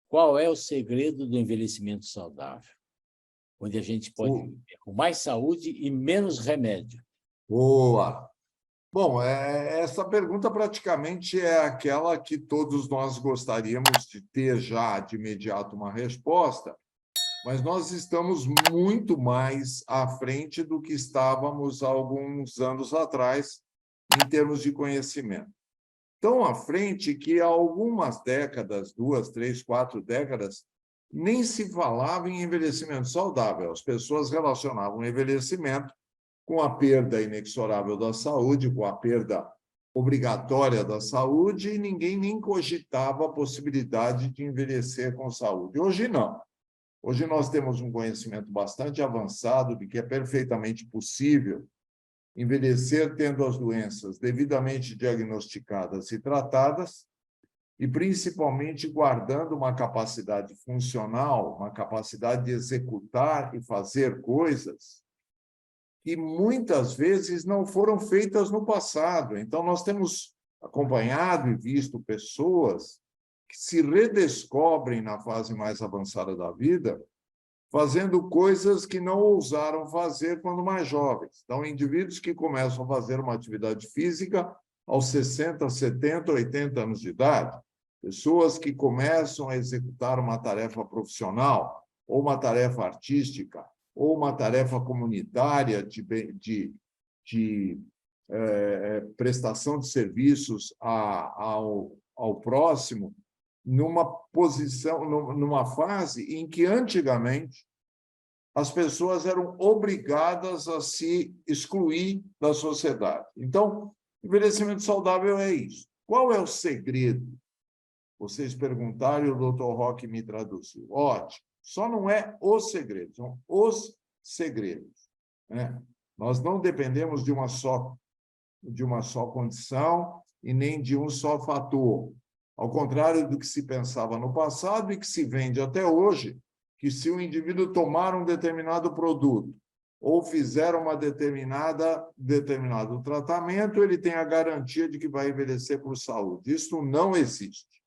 qual é o segredo do envelhecimento saudável, onde a gente pode O- viver com mais saúde e menos remédio? Boa! Bom, essa pergunta praticamente é aquela que todos nós gostaríamos de ter já de imediato uma resposta, mas nós estamos muito mais à frente do que estávamos há alguns anos atrás, em termos de conhecimento. Tão à frente que há algumas décadas, 2, 3, 4 décadas, nem se falava em envelhecimento saudável. As pessoas relacionavam o envelhecimento com a perda inexorável da saúde, com a perda obrigatória da saúde, e ninguém nem cogitava a possibilidade de envelhecer com saúde. Hoje, não. Hoje nós temos um conhecimento bastante avançado de que é perfeitamente possível envelhecer tendo as doenças devidamente diagnosticadas e tratadas, e principalmente guardando uma capacidade funcional, uma capacidade de executar e fazer coisas que muitas vezes não foram feitas no passado. Então, nós temos acompanhado e visto pessoas que se redescobrem na fase mais avançada da vida, fazendo coisas que não ousaram fazer quando mais jovens. Então, indivíduos que começam a fazer uma atividade física aos 60, 70, 80 anos de idade, pessoas que começam a executar uma tarefa profissional, ou uma tarefa artística, ou uma tarefa comunitária de prestação de serviços ao próximo, numa posição, numa fase em que, antigamente, as pessoas eram obrigadas a se excluir da sociedade. Então, envelhecimento saudável é isso. Qual é o segredo? Vocês perguntaram e o doutor Roque me traduziu. Ótimo. Só não é o segredo, são os segredos, né? Nós não dependemos de uma só condição e nem de um só fator. Ao contrário do que se pensava no passado e que se vende até hoje, que se o indivíduo tomar um determinado produto ou fizer determinado tratamento, ele tem a garantia de que vai envelhecer por saúde. Isso não existe.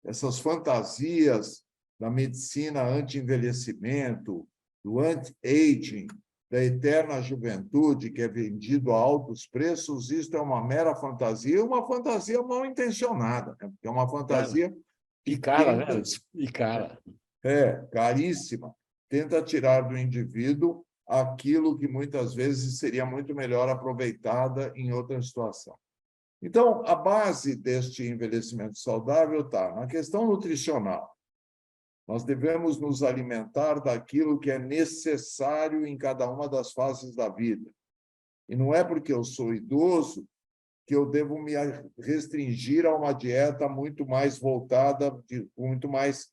Essas fantasias da medicina anti-envelhecimento, do anti-aging, da eterna juventude, que é vendido a altos preços, isso é uma mera fantasia, e uma fantasia mal intencionada, né? Porque é uma Cara, fantasia e que cara, né? tenta, E cara. caríssima, tenta tirar do indivíduo aquilo que muitas vezes seria muito melhor aproveitada em outra situação. Então, a base deste envelhecimento saudável está na questão nutricional. Nós devemos nos alimentar daquilo que é necessário em cada uma das fases da vida. E não é porque eu sou idoso que eu devo me restringir a uma dieta muito mais voltada, muito mais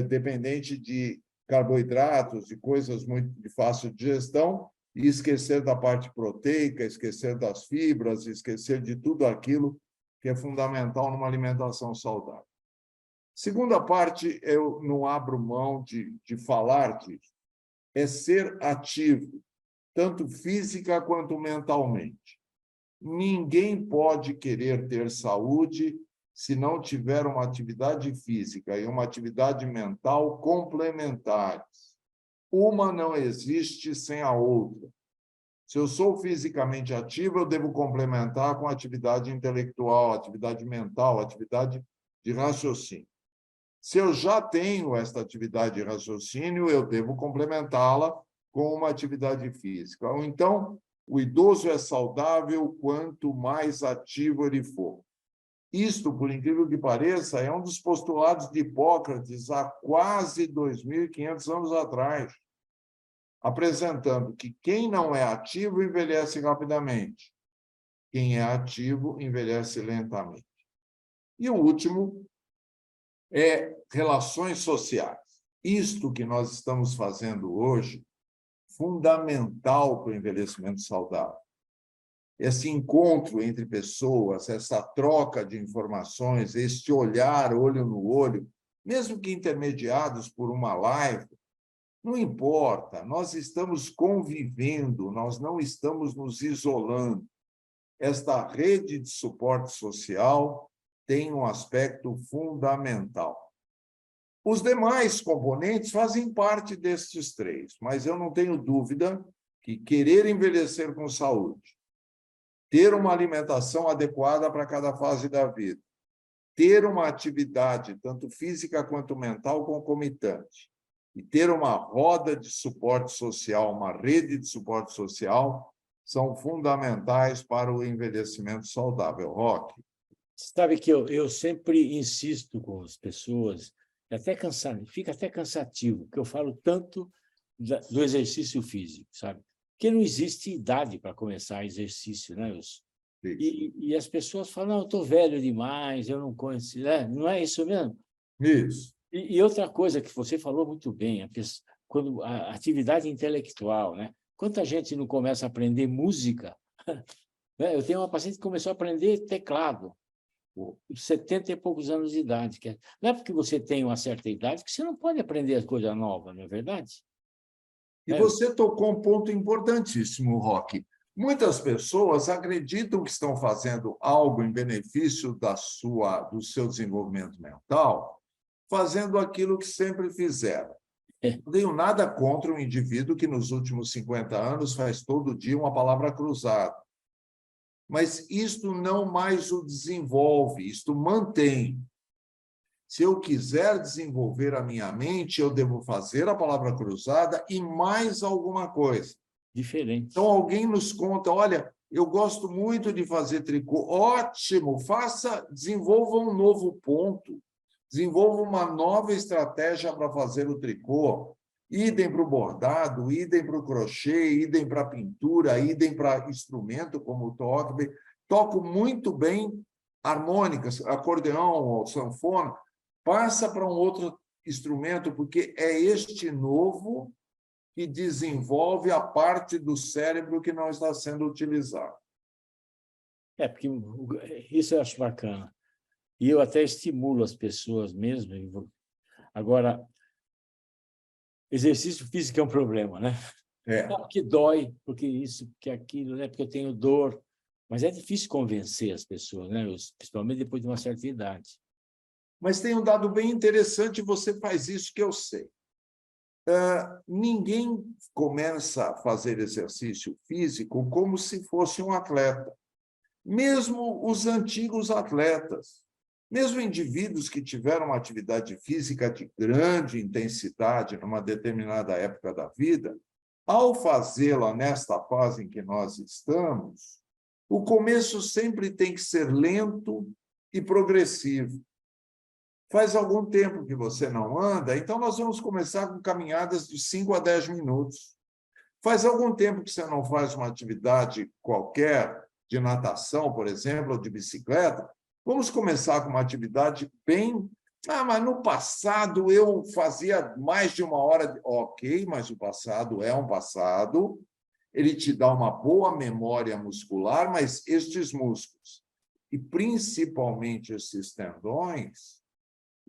dependente de carboidratos, de coisas muito de fácil digestão, e esquecer da parte proteica, esquecer das fibras, esquecer de tudo aquilo que é fundamental numa alimentação saudável. Segunda parte, eu não abro mão de falar disso, é ser ativo, tanto física quanto mentalmente. Ninguém pode querer ter saúde se não tiver uma atividade física e uma atividade mental complementares. Uma não existe sem a outra. Se eu sou fisicamente ativo, eu devo complementar com atividade intelectual, atividade mental, atividade de raciocínio. Se eu já tenho esta atividade de raciocínio, eu devo complementá-la com uma atividade física. Então, o idoso é saudável quanto mais ativo ele for. Isto, por incrível que pareça, é um dos postulados de Hipócrates há quase 2.500 anos atrás, apresentando que quem não é ativo envelhece rapidamente, quem é ativo envelhece lentamente. E o último é relações sociais. Isto que nós estamos fazendo hoje, fundamental para o envelhecimento saudável. Esse encontro entre pessoas, essa troca de informações, este olhar olho no olho, mesmo que intermediados por uma live, não importa, nós estamos convivendo, nós não estamos nos isolando. Esta rede de suporte social tem um aspecto fundamental. Os demais componentes fazem parte destes três, mas eu não tenho dúvida que querer envelhecer com saúde, ter uma alimentação adequada para cada fase da vida, ter uma atividade, tanto física quanto mental, concomitante, e ter uma roda de suporte social, uma rede de suporte social, são fundamentais para o envelhecimento saudável. Roque. Sabe que eu sempre insisto com as pessoas, até cansado, fica até cansativo, porque eu falo tanto do exercício físico, sabe? Porque não existe idade para começar exercício, né, Wilson? E as pessoas falam, não, eu estou velho demais, eu não conheço, não é isso mesmo? Isso. E outra coisa que você falou muito bem, quando a atividade intelectual, né? Quanta gente não começa a aprender música? Né? Eu tenho uma paciente que começou a aprender teclado, 70 e poucos anos de idade. Não é porque você tem uma certa idade que você não pode aprender as coisas novas, não é verdade? E você tocou um ponto importantíssimo, Roque. Muitas pessoas acreditam que estão fazendo algo em benefício do seu desenvolvimento mental, fazendo aquilo que sempre fizeram. Não tenho nada contra um indivíduo que, nos últimos 50 anos, faz todo dia uma palavra cruzada. Mas isto não mais o desenvolve, isto mantém. Se eu quiser desenvolver a minha mente, eu devo fazer a palavra cruzada e mais alguma coisa. Diferente. Então, alguém nos conta, olha, eu gosto muito de fazer tricô. Ótimo, desenvolva um novo ponto, desenvolva uma nova estratégia para fazer o tricô. Idem para o bordado, idem para o crochê, idem para a pintura, idem para instrumento como o toque. Toco muito bem harmônicas, acordeão ou sanfona. Passa para um outro instrumento, porque é este novo que desenvolve a parte do cérebro que não está sendo utilizada. Porque isso eu acho bacana. E eu até estimulo as pessoas mesmo. Agora, exercício físico é um problema, né? Porque dói, porque isso, porque aquilo, né? Porque eu tenho dor. Mas é difícil convencer as pessoas, né? Principalmente depois de uma certa idade. Mas tem um dado bem interessante, você faz isso que eu sei. Ninguém começa a fazer exercício físico como se fosse um atleta. Mesmo os antigos atletas, mesmo indivíduos que tiveram uma atividade física de grande intensidade numa determinada época da vida, ao fazê-la nesta fase em que nós estamos, o começo sempre tem que ser lento e progressivo. Faz algum tempo que você não anda, então nós vamos começar com caminhadas de 5 a 10 minutos. Faz algum tempo que você não faz uma atividade qualquer, de natação, por exemplo, ou de bicicleta, vamos começar com uma atividade bem... mas no passado eu fazia mais de 1 hora... Ok, mas o passado é um passado, ele te dá uma boa memória muscular, mas estes músculos, e principalmente esses tendões,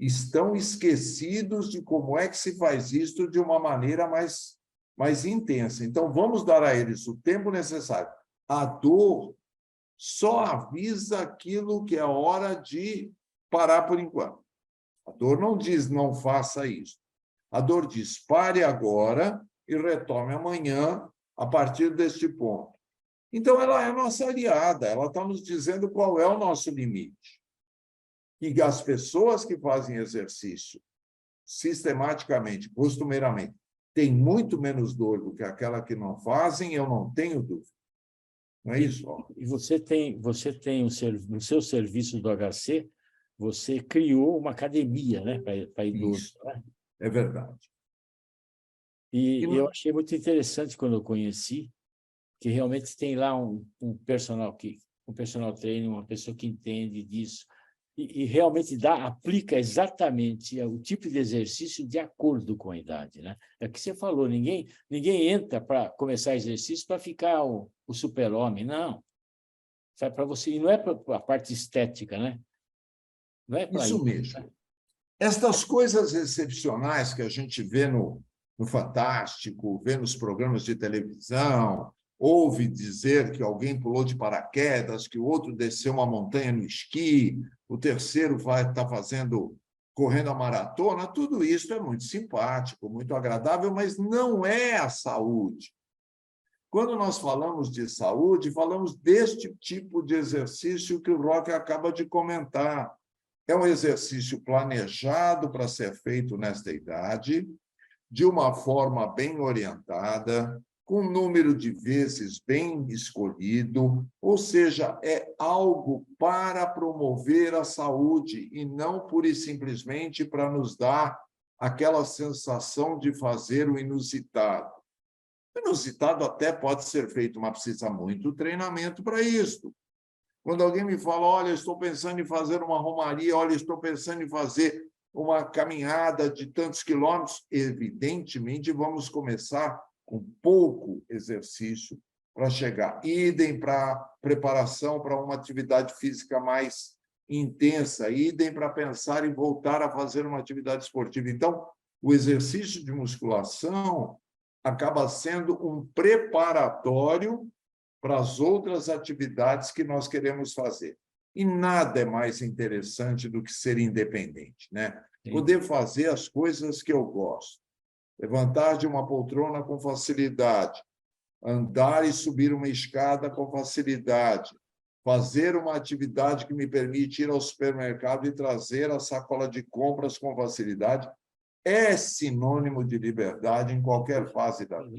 estão esquecidos de como é que se faz isto de uma maneira mais intensa. Então, vamos dar a eles o tempo necessário. A dor só avisa aquilo que é hora de parar por enquanto. A dor não diz, não faça isso. A dor diz, pare agora e retome amanhã a partir deste ponto. Então, ela é nossa aliada, ela está nos dizendo qual é o nosso limite. E as pessoas que fazem exercício sistematicamente, costumeiramente, têm muito menos dor do que aquela que não fazem, eu não tenho dúvida. Não é isso? E você tem no seu serviço do HC, você criou uma academia, né, para idosos. Né? É verdade. E eu achei muito interessante quando eu conheci, que realmente tem lá um personal trainer, uma pessoa que entende disso, e realmente aplica exatamente o tipo de exercício de acordo com a idade, né? É o que você falou, ninguém entra para começar exercício para ficar o super-homem, não. Sai para você, e não é para a parte estética, né? Não é para isso mesmo. Estas coisas excepcionais que a gente vê no Fantástico, vê nos programas de televisão, ouve dizer que alguém pulou de paraquedas, que o outro desceu uma montanha no esqui, o terceiro está fazendo correndo a maratona, tudo isso é muito simpático, muito agradável, mas não é a saúde. Quando nós falamos de saúde, falamos deste tipo de exercício que o Roque acaba de comentar. É um exercício planejado para ser feito nesta idade, de uma forma bem orientada, com um número de vezes bem escolhido, ou seja, é algo para promover a saúde e não pura e simplesmente para nos dar aquela sensação de fazer o inusitado. O inusitado até pode ser feito, mas precisa muito treinamento para isso. Quando alguém me fala, olha, estou pensando em fazer uma romaria, olha, estou pensando em fazer uma caminhada de tantos quilômetros, evidentemente vamos começar com pouco exercício para chegar. Idem para preparação para uma atividade física mais intensa, idem para pensar em voltar a fazer uma atividade esportiva. Então, o exercício de musculação acaba sendo um preparatório para as outras atividades que nós queremos fazer. E nada é mais interessante do que ser independente, né? Poder fazer as coisas que eu gosto. Levantar de uma poltrona com facilidade, andar e subir uma escada com facilidade, fazer uma atividade que me permite ir ao supermercado e trazer a sacola de compras com facilidade, é sinônimo de liberdade em qualquer fase da vida.